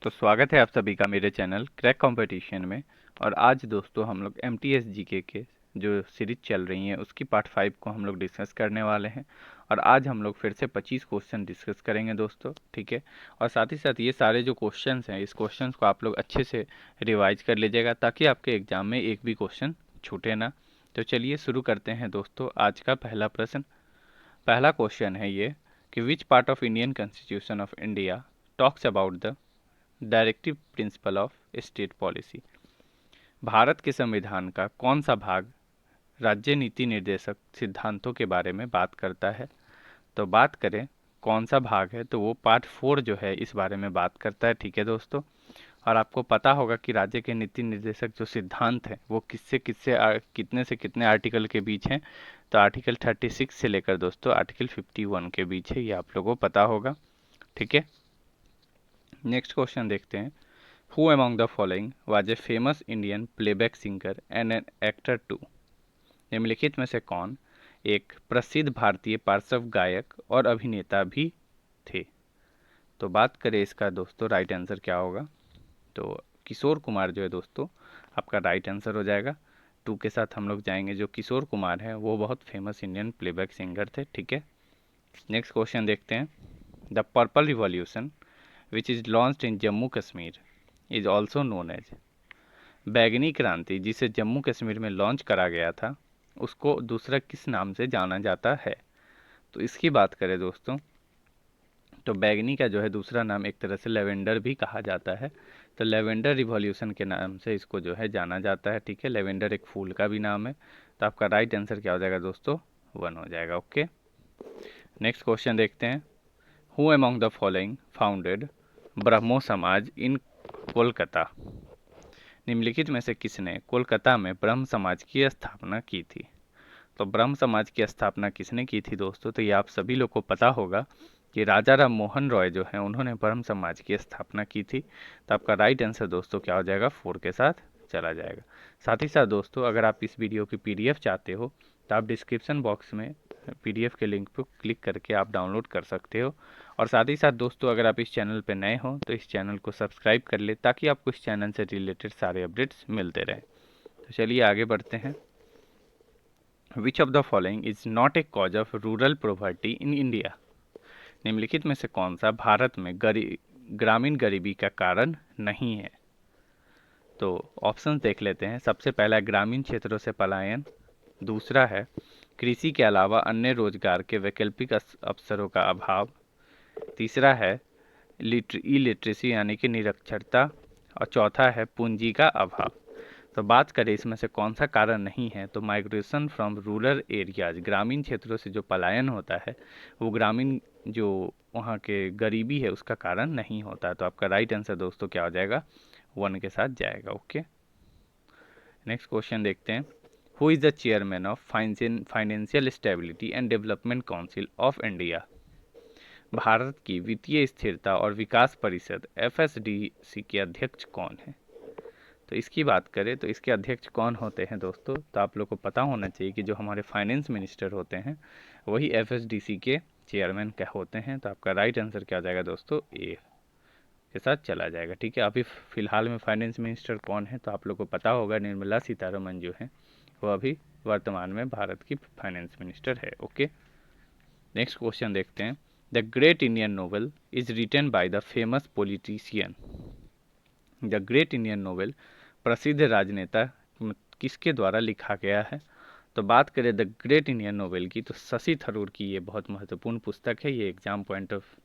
तो स्वागत है आप सभी का मेरे चैनल क्रैक कंपटीशन में। और आज दोस्तों हम लोग एमटीएस जीके के जो सीरीज चल रही है उसकी पार्ट 5 को हम लोग डिस्कस करने वाले हैं। और आज हम लोग फिर से 25 क्वेश्चन डिस्कस करेंगे दोस्तों, ठीक है। और साथ ही साथ ये सारे जो क्वेश्चंस हैं इस क्वेश्चंस को आप लोग अच्छे से रिवाइज कर लीजिएगा ताकि आपके एग्जाम में एक भी क्वेश्चन छूटे ना। तो चलिए शुरू करते हैं दोस्तों। आज का पहला प्रश्न, पहला क्वेश्चन है ये कि which part of Indian constitution of India talks about the directive principle of state policy. Bharat के संविधान का कौन सा भाग राज्य नीति निर्देशक सिद्धांतों के बारे में बात करता है। तो बात करें कौन सा भाग है तो वो पार्ट 4 जो है इस बारे में बात करता है, ठीक है दोस्तों। और आपको पता होगा कि राज्य के नीति निर्देशक जो सिद्धांत हैं वो किससे किससे कितने से कितने आर्टिकल के बीच हैं। तो आर्टिकल 36 से लेकर दोस्तों आर्टिकल 51 के बीच है, ये आप लोगों को पता होगा, ठीक है। नेक्स्ट क्वेश्चन देखते हैं। Who among the following was a famous Indian playback singer and an actor too? निम्नलिखित में से कौन एक प्रसिद्ध भारतीय पार्श्व गायक और अभिनेता भी थे। तो बात करें इसका दोस्तों राइट आंसर क्या होगा। तो किशोर कुमार जो है दोस्तों आपका राइट आंसर हो जाएगा। 2 के साथ हम लोग जाएंगे। जो किशोर कुमार है वो बहुत फेमस इंडियन प्लेबैक सिंगर थे, ठीक है। नेक्स्ट क्वेश्चन देखते हैं। The purple revolution which is launched in Jammu Kashmir is also known as. बैगनी क्रांति जिसे जम्मू कश्मीर में लॉन्च करा गया था उसको दूसरा किस नाम से जाना जाता है। तो इसकी बात करें दोस्तों तो बैगनी का जो है दूसरा नाम एक तरह से लेवेंडर भी कहा जाता है। तो लेवेंडर रिवॉल्यूशन के नाम से इसको जो है जाना जाता है, ठीक है। लेवेंडर एक फूल का भी नाम है। तो आपका राइट आंसर क्या हो जाएगा दोस्तों, 1 हो जाएगा, ओके। नेक्स्ट क्वेश्चन देखते हैं। Who among the following founded Brahmo Samaj in Kolkata. निम्नलिखित में से किसने कोलकाता में ब्रह्म समाज की स्थापना की थी। तो ब्रह्म समाज की स्थापना किसने की थी दोस्तों, तो ये आप सभी लोग को पता होगा कि राजा राम मोहन रॉय जो हैं उन्होंने ब्रह्म समाज की स्थापना की थी। तो आपका राइट आंसर दोस्तों क्या हो जाएगा, 4 के साथ चला जाएगा। साथ ही साथ दोस्तों अगर आप इस वीडियो की पीडीएफ चाहते हो तो आप डिस्क्रिप्शन बॉक्स में पीडीएफ के लिंक पर क्लिक करके आप डाउनलोड कर सकते हो। और साथ ही साथ दोस्तों अगर आप इस चैनल पर नए हो तो इस चैनल को सब्सक्राइब कर ले ताकि आपको इस चैनल से रिलेटेड सारे अपडेट्स मिलते रहें। तो चलिए आगे बढ़ते हैं। Which of the following is not a cause of rural poverty in India. निम्नलिखित में से कौन सा भारत में ग्रामीण गरीबी का कारण नहीं है। तो ऑप्शन देख लेते हैं। सबसे पहला ग्रामीण क्षेत्रों से पलायन, दूसरा है कृषि के अलावा अन्य रोजगार के वैकल्पिक अवसरों का अभाव, तीसरा है इलिटरेसी यानी कि निरक्षरता, और चौथा है पूंजी का अभाव। तो बात करें इसमें से कौन सा कारण नहीं है तो माइग्रेशन फ्रॉम रूरल एरियाज, ग्रामीण क्षेत्रों से जो पलायन होता है वो ग्रामीण जो वहाँ के गरीबी है उसका कारण नहीं होता। तो आपका राइट आंसर दोस्तों क्या हो जाएगा, 1 के साथ जाएगा, ओके। नेक्स्ट क्वेश्चन देखते हैं। Who is the chairman of financial stability and development council of India. Bharat की वित्तीय स्थिरता और विकास परिषद एफएसडीसी के अध्यक्ष कौन है। तो इसकी बात करें तो इसके अध्यक्ष कौन होते हैं दोस्तों, तो आप लोग को पता होना चाहिए कि जो हमारे फाइनेंस मिनिस्टर होते हैं वही एफएसडीसी के चेयरमैन क्या होते हैं। तो आपका राइट आंसर क्या हो जाएगा दोस्तों, ए के साथ चला जाएगा, ठीक है। अभी फिलहाल में फाइनेंस मिनिस्टर कौन है तो आप लोग को पता होगा, निर्मला सीतारमन जो है वो अभी वर्तमान में भारत की फाइनेंस मिनिस्टर है, ओके। नेक्स्ट क्वेश्चन देखते हैं। The great Indian novel is written by the famous politician. The great Indian novel प्रसिद्ध राजनेता किसके द्वारा लिखा गया है। तो बात करें द ग्रेट इंडियन नोवेल की तो शशि थरूर की ये बहुत महत्वपूर्ण पुस्तक है। ये एग्जाम पॉइंट ऑफ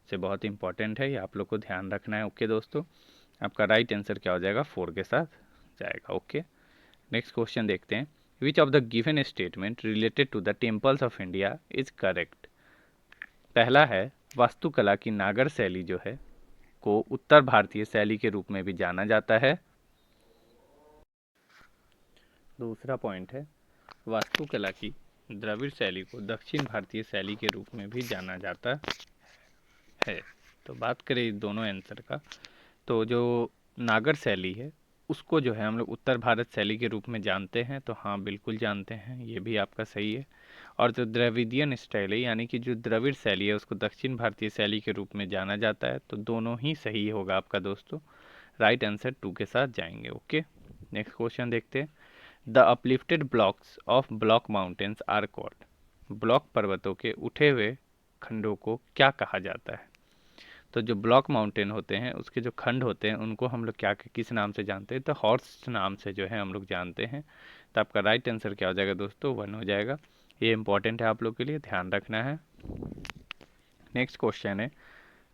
से बहुत इंपॉर्टेंट है, ये आप लोग को ध्यान रखना है, ओके दोस्तों। आपका राइट आंसर क्या हो जाएगा, 4 के साथ जाएगा, ओके। नेक्स्ट क्वेश्चन देखते हैं। Which of the given statement related to the temples of India is correct. पहला है वास्तुकला की नागर शैली जो है को उत्तर भारतीय शैली के रूप में भी जाना जाता है। दूसरा पॉइंट है वास्तुकला की द्रविड़ शैली को दक्षिण भारतीय शैली के रूप में भी जाना जाता है। तो बात करें दोनों आंसर का तो जो नागर शैली है उसको जो है हम लोग उत्तर भारत शैली के रूप में जानते हैं। तो हाँ बिल्कुल जानते हैं, ये भी आपका सही है। और जो द्रविडियन स्टाइल है यानी कि जो द्रविड़ शैली है उसको दक्षिण भारतीय शैली के रूप में जाना जाता है। तो दोनों ही सही होगा आपका दोस्तों, राइट आंसर 2 के साथ जाएंगे। ओके, नेक्स्ट क्वेश्चन देखते हैं। The uplifted blocks of block mountains are called. Block पर्वतों के उठे हुए खंडों को क्या कहा जाता है? तो जो ब्लॉक माउंटेन होते हैं उसके जो खंड होते हैं उनको हम लोग क्या किस नाम से जानते हैं? तो हॉर्स नाम से जो है हम लोग जानते हैं। तो आपका राइट आंसर क्या हो जाएगा दोस्तों? 1 हो जाएगा। ये इंपॉर्टेंट है आप लोग के लिए, ध्यान रखना है। नेक्स्ट क्वेश्चन है,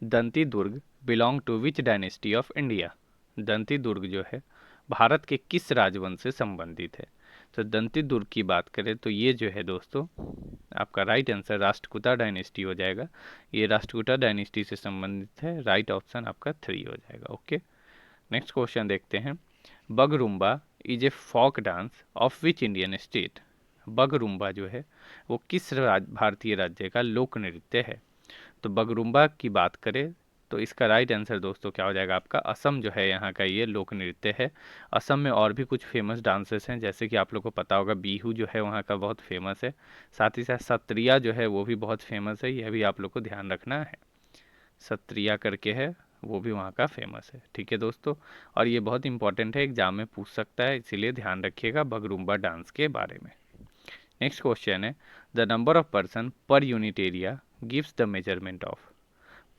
Dantidurga belong to which dynasty of India. Dantidurga जो है भारत के किस राजवंश से संबंधित है? तो दंती दुर्ग की बात करें तो ये जो है दोस्तों आपका राइट आंसर राष्ट्रकूटा डायनेस्टी हो जाएगा। ये राष्ट्रकूटा डायनेस्टी से संबंधित है, राइट ऑप्शन आपका 3 हो जाएगा। ओके, नेक्स्ट क्वेश्चन देखते हैं। Bagurumba is a folk dance of which Indian state. Bagurumba जो है वो किस भारतीय राज्य का लोक नृत्य है? तो बगरुम्बा की बात करें तो इसका राइट आंसर दोस्तों क्या हो जाएगा आपका? असम जो है यहाँ का ये लोक नृत्य है। असम में और भी कुछ फेमस डांसेस हैं, जैसे कि आप लोग को पता होगा बिहू जो है वहाँ का बहुत फेमस है। साथ ही साथ सत्रिया जो है वो भी बहुत फेमस है, यह भी आप लोग को ध्यान रखना है। सत्रिया करके है, वो भी वहाँ का फेमस है। ठीक है दोस्तों, और ये बहुत इंपॉर्टेंट है, एग्जाम में पूछ सकता है, इसीलिए ध्यान रखिएगा बगरुम्बा डांस के बारे में। नेक्स्ट क्वेश्चन है, the number of person per unit area gives the measurement of.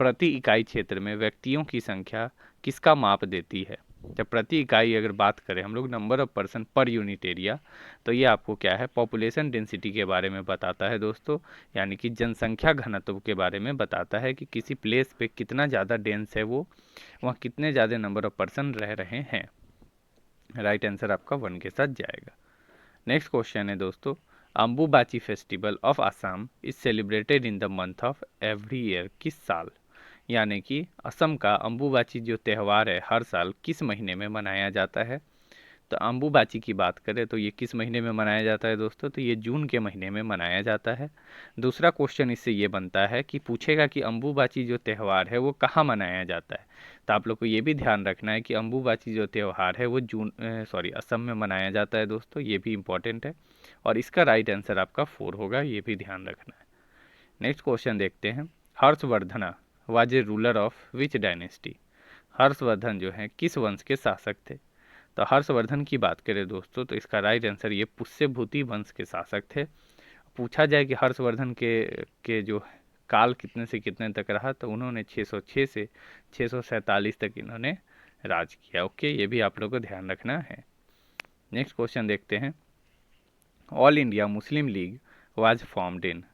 प्रति इकाई क्षेत्र में व्यक्तियों की संख्या किसका माप देती है? जब प्रति इकाई अगर बात करें हम लोग number of person per unit area, तो ये आपको क्या है? पॉपुलेशन डेंसिटी के बारे में बताता है दोस्तों, यानी कि जनसंख्या घनत्व के बारे में बताता है कि किसी प्लेस पे कितना ज़्यादा डेंस है वो, वहाँ कितने ज़्यादा नंबर ऑफ पर्सन रह रहे हैं। राइट आंसर आपका 1 के साथ जाएगा। नेक्स्ट क्वेश्चन है दोस्तों, Ambubachi festival of Assam is celebrated in the month of every year. किस साल? यानी कि असम का अम्बुबाची जो त्यौहार है हर साल किस महीने में मनाया जाता है? तो अम्बुबाची की बात करें तो ये किस महीने में मनाया जाता है दोस्तों? तो ये जून के महीने में मनाया जाता है। दूसरा क्वेश्चन इससे ये बनता है कि पूछेगा कि अम्बुबाची जो त्यौहार है वो कहाँ मनाया जाता है। तो आप लोग को ये भी ध्यान रखना है कि अम्बुबाची जो त्यौहार है वो असम में मनाया जाता है दोस्तों, ये भी इंपॉर्टेंट है। और इसका राइट आंसर आपका 4 होगा, ये भी ध्यान रखना है। नेक्स्ट क्वेश्चन देखते हैं। Harshavardhana was a ruler of which dynasty. Harshvardhan जो है किस वंश के शासक थे? तो हर्षवर्धन की बात करें दोस्तों तो इसका राइट आंसर ये पुष्यभूति वंश के शासक थे। पूछा जाए कि हर्षवर्धन के जो काल कितने से कितने तक रहा, तो उन्होंने 606 से 647 तक इन्होंने राज किया। ओके, ये भी आप लोगों को ध्यान रखना है। नेक्स्ट क्वेश्चन देखते हैं। All India Muslim League was formed in.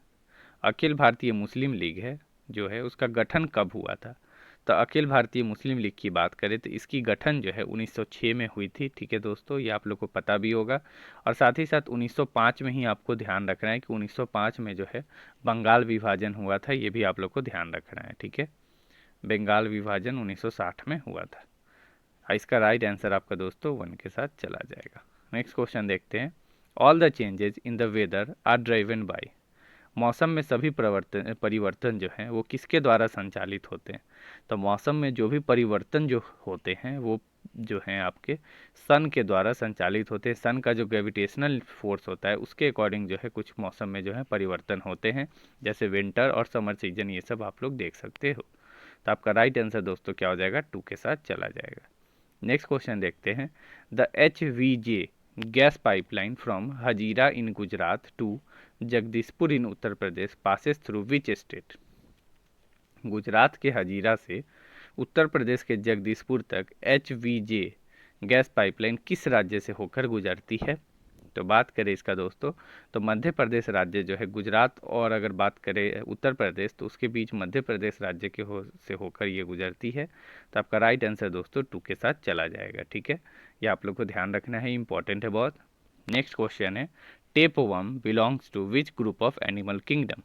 अखिल भारतीय मुस्लिम लीग है जो है उसका गठन कब हुआ था? तो अखिल भारतीय मुस्लिम लीग की बात करें तो इसकी गठन जो है 1906 में हुई थी। ठीक है दोस्तों, ये आप लोग को पता भी होगा। और साथ ही साथ 1905 में ही आपको ध्यान रखना है कि 1905 में जो है बंगाल विभाजन हुआ था, ये भी आप लोग को ध्यान रखना है। ठीक है, बंगाल विभाजन 1960 में हुआ था। इसका राइट आंसर आपका दोस्तों 1 के साथ चला जाएगा। नेक्स्ट क्वेश्चन देखते हैं। All the changes in the weather are driven by. मौसम में सभी परिवर्तन जो हैं वो किसके द्वारा संचालित होते हैं? तो मौसम में जो भी परिवर्तन जो होते हैं वो जो हैं आपके सन के द्वारा संचालित होते हैं। सन का जो ग्रेविटेशनल फोर्स होता है उसके अकॉर्डिंग जो है कुछ मौसम में जो है परिवर्तन होते हैं, जैसे विंटर और समर सीजन, ये सब आप लोग देख सकते हो। तो आपका राइट आंसर दोस्तों क्या हो जाएगा? 2 के साथ चला जाएगा। नेक्स्ट क्वेश्चन देखते हैं। The HVJ gas pipeline from Hazira in Gujarat to Jagdishpur in Uttar Pradesh passes through which state. Gujarat के हजीरा से उत्तर प्रदेश के जगदीशपुर तक HVJ गैस पाइपलाइन किस राज्य से होकर गुजरती है? तो बात करें इसका दोस्तों तो मध्य प्रदेश राज्य जो है, गुजरात और अगर बात करें उत्तर प्रदेश तो उसके बीच मध्य प्रदेश राज्य के से होकर ये गुजरती है। तो आपका राइट आंसर दोस्तों 2 के साथ चला जाएगा। ठीक है, ये आप लोग को ध्यान रखना है, इंपॉर्टेंट है बहुत। नेक्स्ट क्वेश्चन है, tapeworm belongs to which group of animal kingdom.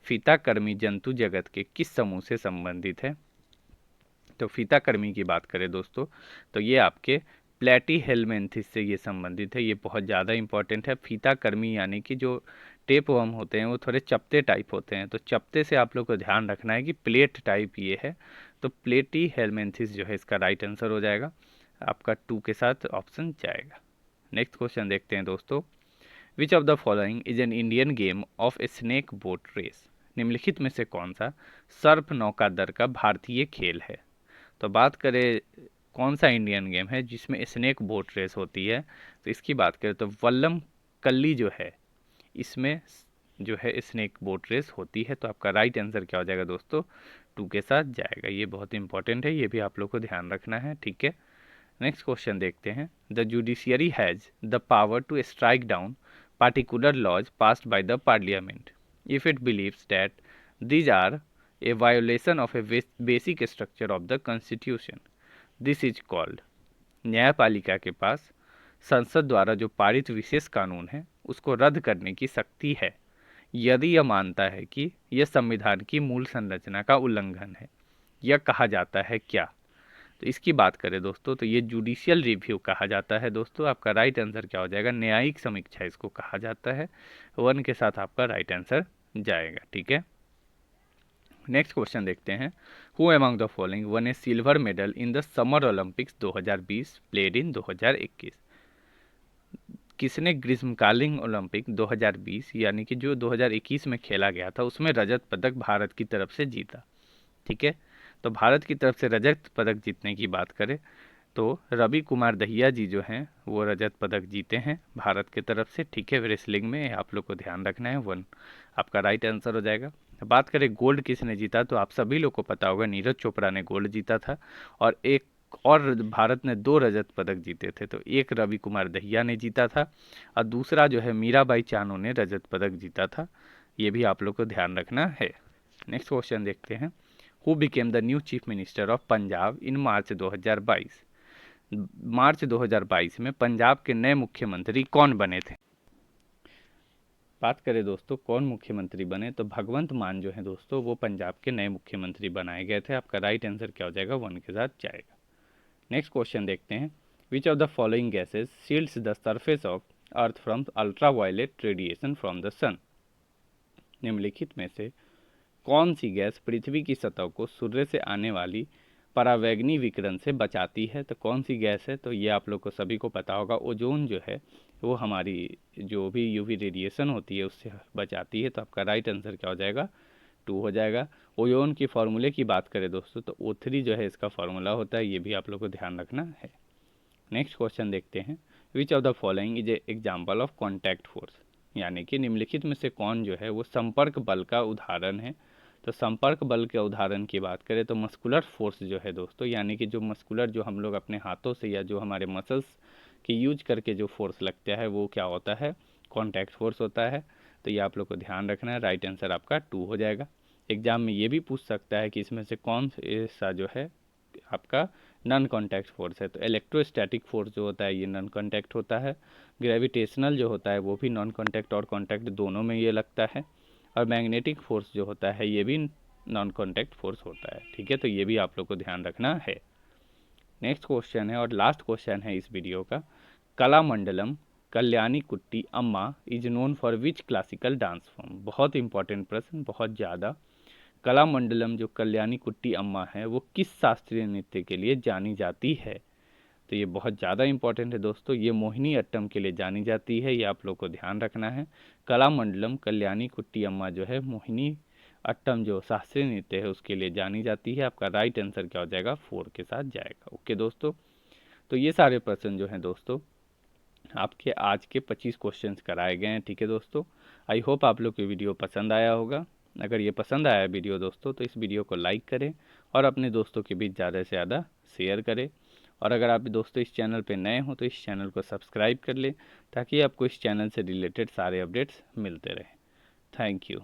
फीताकर्मी जंतु जगत के किस समूह से संबंधित है? तो फीताकर्मी की बात करें दोस्तों तो ये आपके प्लेटीहेलमिन्थिस से ये संबंधित है, ये बहुत ज़्यादा इंपॉर्टेंट है। फीताकर्मी यानी कि जो टेप वर्म होते हैं वो थोड़े चपटे टाइप होते हैं, तो चपटे से आप लोग को ध्यान रखना है कि प्लेट टाइप ये है। तो प्लेटीहेलमिन्थिस जो है इसका राइट आंसर हो जाएगा, आपका 2 के साथ ऑप्शन जाएगा। नेक्स्ट क्वेश्चन देखते हैं दोस्तों। Which of the following is an Indian game of a snake boat race, निम्नलिखित में से कौन सा सर्प नौकादर का भारतीय खेल है। तो बात करें कौन सा इंडियन गेम है जिसमें स्नेक बोट रेस होती है, तो इसकी बात करें तो वल्लम कल्ली जो है इसमें जो है स्नेक बोट रेस होती है। तो आपका राइट आंसर क्या हो जाएगा दोस्तों, 2 के साथ जाएगा। ये बहुत इंपॉर्टेंट है, ये भी आप लोग को ध्यान रखना है, ठीक है। नेक्स्ट क्वेश्चन देखते हैं। The judiciary has the power to strike down particular laws passed by the parliament if it believes that these are a violation of a basic structure of the constitution. This is called, न्यायपालिका के पास संसद द्वारा जो पारित विशेष कानून है उसको रद्द करने की शक्ति है यदि यह मानता है कि यह संविधान की मूल संरचना का उल्लंघन है। यह कहा जाता है क्या। तो इसकी बात करें दोस्तों तो ये जुडिशियल रिव्यू कहा जाता है। दोस्तों आपका राइट आंसर क्या हो जाएगा, न्यायिक समीक्षा इसको कहा जाता है। 1 के साथ आपका राइट आंसर जाएगा, ठीक है। नेक्स्ट क्वेश्चन देखते हैं। Who among the following one A silver medal in the summer Olympics 2020 played in 2021। किसने ग्रीष्मकालीन ओलंपिक 2020 यानी कि जो 2021 में खेला गया था उसमें रजत पदक भारत की तरफ से जीता, ठीक है। तो भारत की तरफ से रजत पदक जीतने की बात करें तो रवि कुमार दहिया जी जो हैं वो रजत पदक जीते हैं भारत की तरफ से, ठीक है। रेसलिंग में आप लोग को ध्यान रखना है, 1 आपका राइट आंसर हो जाएगा। बात करें गोल्ड किसने जीता तो आप सभी लोग को पता होगा नीरज चोपड़ा ने गोल्ड जीता था और एक और भारत ने 2 रजत पदक जीते थे। तो एक रवि कुमार दहिया ने जीता था और दूसरा जो है मीराबाई चानू ने रजत पदक जीता था। ये भी आप लोग को ध्यान रखना है। नेक्स्ट क्वेश्चन देखते हैं। Who became the new chief minister of Punjab in March 2022। March 2022 में पंजाब के नए मुख्यमंत्री कौन बने थे। बात करें दोस्तों कौन मुख्यमंत्री बने तो भगवंत मान जो है दोस्तों वो पंजाब के नए मुख्यमंत्री बनाए गए थे। आपका राइट आंसर क्या हो जाएगा, 1 के साथ जाएगा। नेक्स्ट क्वेश्चन देखते हैं। Which of the following gases shields the surface of earth from ultraviolet radiation from the sun. निम्नलिखित में से कौन सी गैस पृथ्वी की सतह को सूर्य से आने वाली परावैंगनी विकिरण से बचाती है। तो कौन सी गैस है तो ये आप लोग को सभी को पता होगा, ओजोन जो है वो हमारी जो भी यूवी रेडिएशन होती है उससे बचाती है। तो आपका राइट आंसर क्या हो जाएगा, 2 हो जाएगा। ओजोन की फार्मूले की बात करें दोस्तों तो O3 जो है इसका फार्मूला होता है, ये भी आप लोग को ध्यान रखना है। नेक्स्ट क्वेश्चन देखते हैं। Which of the following is a example of contact force, यानी कि निम्नलिखित में से कौन जो है वो संपर्क बल का उदाहरण है। तो संपर्क बल के उदाहरण की बात करें तो मस्कुलर फोर्स जो है दोस्तों, यानी कि जो मस्कुलर जो हम लोग अपने हाथों से या जो हमारे मसल्स के यूज करके जो फोर्स लगता है वो क्या होता है, कॉन्टैक्ट फोर्स होता है। तो ये आप लोग को ध्यान रखना है। राइट आंसर आपका 2 हो जाएगा। एग्जाम में ये भी पूछ सकता है कि इसमें से कौन सा जो है आपका नॉन कॉन्टैक्ट फोर्स है। तो इलेक्ट्रोस्टैटिक फोर्स जो होता है ये नॉन कॉन्टैक्ट होता है। ग्रेविटेशनल जो होता है वो भी नॉन कॉन्टैक्ट और कॉन्टैक्ट दोनों में ये लगता है। और मैग्नेटिक फोर्स जो होता है ये भी नॉन कॉन्टैक्ट फोर्स होता है, ठीक है। तो ये भी आप लोग को ध्यान रखना है। नेक्स्ट क्वेश्चन है और लास्ट क्वेश्चन है इस वीडियो का। कलामंडलम कल्याणी कुट्टी अम्मा is known for which classical dance form. बहुत इंपॉर्टेंट प्रश्न, बहुत ज़्यादा। कलामंडलम जो कल्याणी कुट्टी अम्मा है वो किस शास्त्रीय नृत्य के लिए जानी जाती है। तो ये बहुत ज़्यादा इंपॉर्टेंट है दोस्तों। ये मोहिनी अट्टम के लिए जानी जाती है, ये आप लोग को ध्यान रखना है। कलामंडलम कल्याणी कुट्टी अम्मा जो है मोहिनी अट्टम जो शास्त्रीय नृत्य है उसके लिए जानी जाती है। आपका राइट आंसर क्या हो जाएगा, 4 के साथ जाएगा। ओके दोस्तों, तो ये सारे प्रश्न जो हैं दोस्तों आपके आज के 25 क्वेश्चंस कराए गए हैं, ठीक है दोस्तों। आई होप आप लोग को वीडियो पसंद आया होगा। अगर ये पसंद आया वीडियो दोस्तों तो इस वीडियो को लाइक करें और अपने दोस्तों के बीच ज़्यादा से ज़्यादा शेयर करें। और अगर आप दोस्तों इस चैनल पे नए हो तो इस चैनल को सब्सक्राइब कर लें ताकि आपको इस चैनल से रिलेटेड सारे अपडेट्स मिलते रहें। Thank you.